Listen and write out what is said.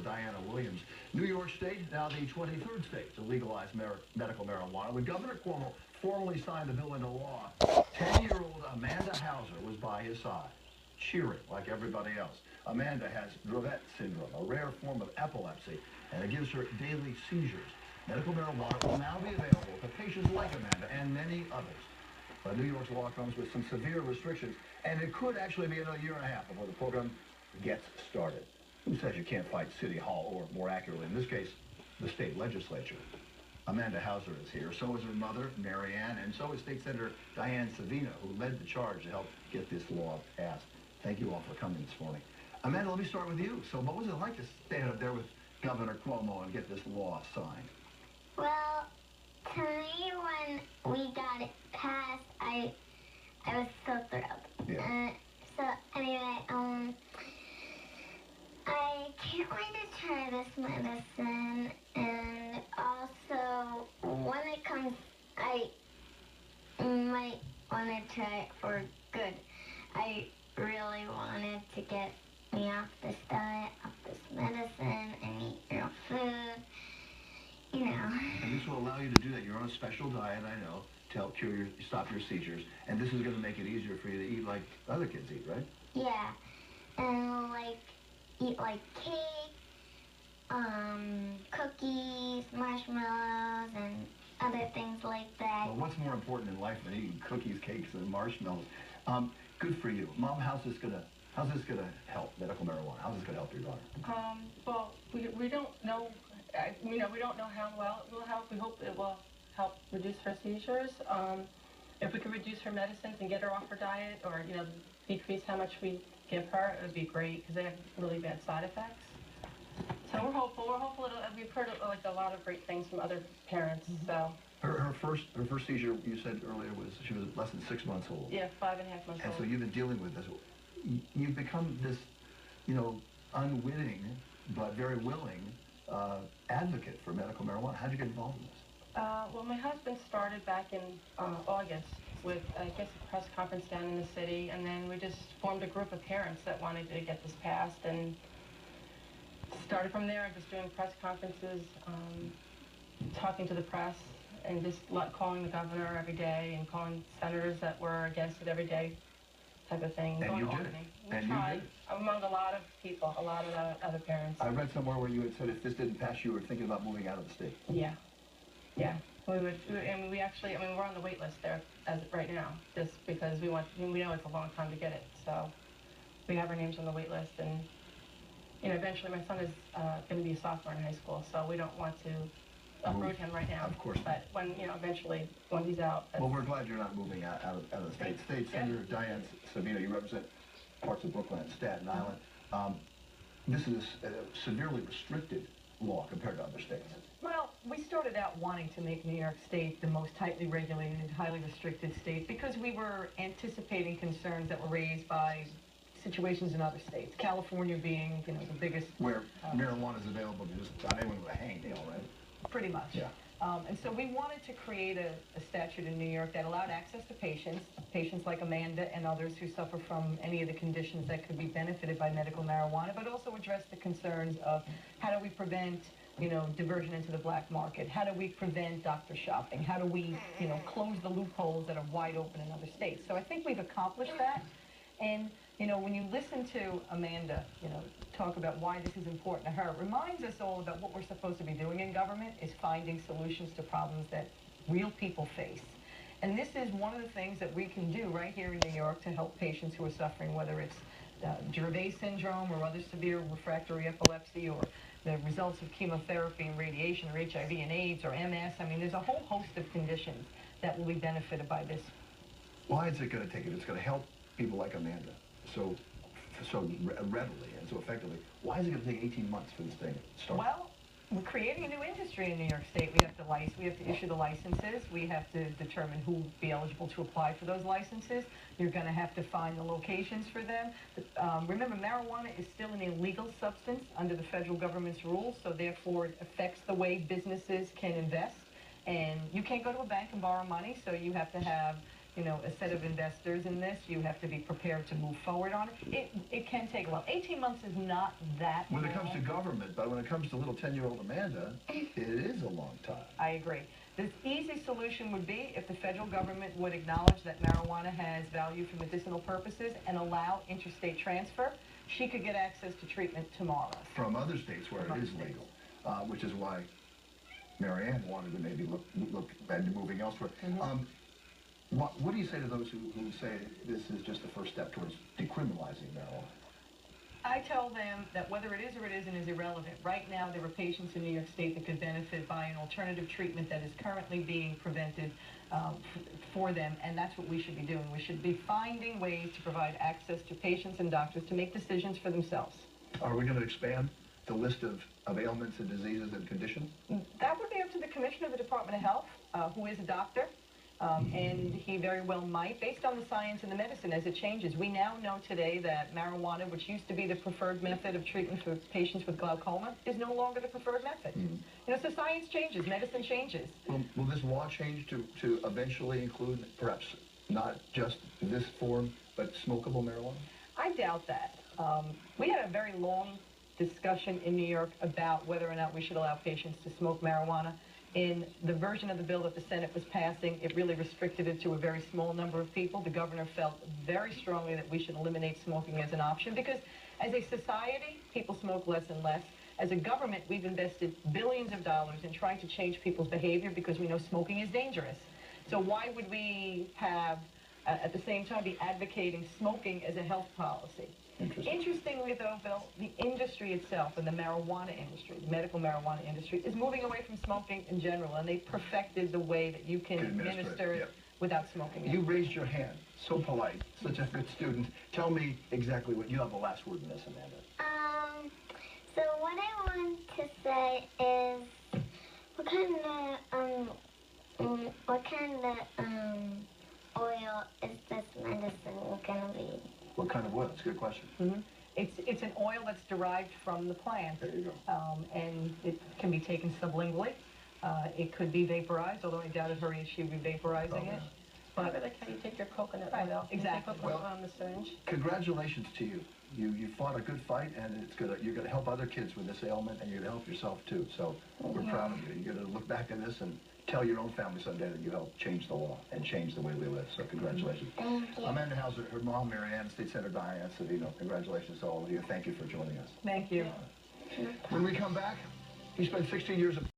Diana Williams. New York State, now the 23rd state to legalize medical marijuana. When Governor Cuomo formally signed the bill into law, 10-year-old Amanda Hauser was by his side, cheering like everybody else. Amanda has Dravet syndrome, a rare form of epilepsy, and it gives her daily seizures. Medical marijuana will now be available to patients like Amanda and many others. New York's law comes with some severe restrictions, and it could actually be another year and a half before the program gets started. Who says you can't fight City Hall, or more accurately, in this case, the state legislature? Amanda Hauser is here. So is her mother, Mary Ann, and so is State Senator Diane Savino, who led the charge to help get this law passed. Thank you all for coming this morning. Amanda, let me start with you. So what was it like to stand up there with Governor Cuomo and get this law signed? Well, to me, when we got it passed, I was so thrilled. Yeah. So anyway, I can't wait to try this medicine, and also when it comes, I might want to try it for good. I really wanted to get me off this diet, off this medicine, and eat real food. You know. And this will allow you to do that. You're on a special diet, I know, to help stop your seizures. And this is going to make it easier for you to eat like other kids eat, right? Yeah. And eat like cake, cookies, marshmallows, and other things like that. Well, what's more important in life than eating cookies, cakes, and marshmallows? Good for you. Mom, how's this gonna help medical marijuana? How's this gonna help your daughter? Well, we don't know. We don't know how well it will help. We hope it will help reduce her seizures. If we could reduce her medicines and get her off her diet, or decrease how much we give her, it would be great, because they have really bad side effects. So we're hopeful. We've heard like a lot of great things from other parents. So her first seizure, you said earlier, she was less than 6 months old. yeah, 5.5 months old. And so you've been dealing with this. You've become this, unwitting but very willing advocate for medical marijuana. How'd you get involved in this? Well, my husband started back in August with, I guess, a press conference down in the city, and then we just formed a group of parents that wanted to get this passed, and started from there, just doing press conferences, talking to the press, and just calling the governor every day, and calling senators that were against it every day, type of thing. And you did it. We tried, among a lot of people, a lot of other parents. I read somewhere where you had said if this didn't pass, you were thinking about moving out of the state. Yeah. Yeah, we actually, we're on the wait list there as of right now, just because we know it's a long time to get it. So we have our names on the wait list, and eventually my son is going to be a sophomore in high school, so we don't want to uproot him right now. Of course. But when eventually when he's out. Well, we're glad you're not moving out of the state. State Senator Diane Savino, you represent parts of Brooklyn and Staten Island. This is a severely restricted law compared to other states. Well, we started out wanting to make New York State the most tightly regulated, highly restricted state because we were anticipating concerns that were raised by situations in other states. California being, the biggest. Where marijuana is available to just about anyone with a hangnail, right? Pretty much. Yeah. And so we wanted to create a statute in New York that allowed access to patients like Amanda and others who suffer from any of the conditions that could be benefited by medical marijuana, but also address the concerns of how do we prevent diversion into the black market? How do we prevent doctor shopping? How do we, close the loopholes that are wide open in other states? So I think we've accomplished that. And, when you listen to Amanda, talk about why this is important to her, it reminds us all about what we're supposed to be doing in government is finding solutions to problems that real people face. And this is one of the things that we can do right here in New York to help patients who are suffering, whether it's Dravet syndrome or other severe refractory epilepsy or the results of chemotherapy and radiation or HIV and AIDS or MS. There's a whole host of conditions that will be benefited by this. Why is it going to take it? It's going to help people like Amanda so readily and so effectively. Why is it going to take 18 months for this thing to start? Well, we're creating a new industry in New York State. We have to issue the licenses. We have to determine who will be eligible to apply for those licenses. You're going to have to find the locations for them. Remember, marijuana is still an illegal substance under the federal government's rules, so therefore it affects the way businesses can invest. And you can't go to a bank and borrow money, so you have to have you know, a set of investors in this. You have to be prepared to move forward on it. It can take a while. 18 months is not that When long. it comes to government, but when it comes to little 10-year-old Amanda, it is a long time. I agree. The easy solution would be if the federal government would acknowledge that marijuana has value for medicinal purposes and allow interstate transfer. She could get access to treatment tomorrow. From other states where it is legal, which is why Marianne wanted to maybe look at moving elsewhere. What do you say to those who say this is just the first step towards decriminalizing marijuana? I tell them that whether it is or it isn't is irrelevant. Right now, there are patients in New York State that could benefit by an alternative treatment that is currently being prevented for them, and that's what we should be doing. We should be finding ways to provide access to patients and doctors to make decisions for themselves. Are we going to expand the list of ailments and diseases and conditions? That would be up to the Commissioner of the Department of Health, who is a doctor. And he very well might, based on the science and the medicine as it changes. We now know today that marijuana, which used to be the preferred method of treatment for patients with glaucoma, is no longer the preferred method. You know, so science changes, medicine changes. Will this law change to eventually include perhaps not just this form, but smokable marijuana? I doubt that. We had a very long discussion in New York about whether or not we should allow patients to smoke marijuana. In the version of the bill that the Senate was passing, it really restricted it to a very small number of people. The governor felt very strongly that we should eliminate smoking as an option because as a society, people smoke less and less. As a government, we've invested billions of dollars in trying to change people's behavior because we know smoking is dangerous. So why would we have, at the same time, be advocating smoking as a health policy? Interestingly, though, Bill, the industry itself and the marijuana industry, the medical marijuana industry, is moving away from smoking in general, and they perfected the way that you can administer it without smoking it. You raised your hand. So polite. Such a good student. Tell me exactly what you have the last word in this, Amanda. So what I want to say is, what kind of oil is this medicine gonna be? What kind of oil? That's a good question. It's an oil that's derived from the plant. There you go. And it can be taken sublingually. It could be vaporized, although I doubt at her age she would be vaporizing it. But like how you take your coconut oil. Exactly. You take on the syringe. Congratulations to you. You fought a good fight, and you're going to help other kids with this ailment, and you're going to help yourself too. So we're proud of you. You're going to look back at this and tell your own family someday that you helped change the law and change the way we live. So congratulations. Thank you. Amanda Hauser, her mom, Marianne, State Senator Diane Savino. Congratulations to all of you. Thank you for joining us. Thank you. When we come back, he spent 16 years of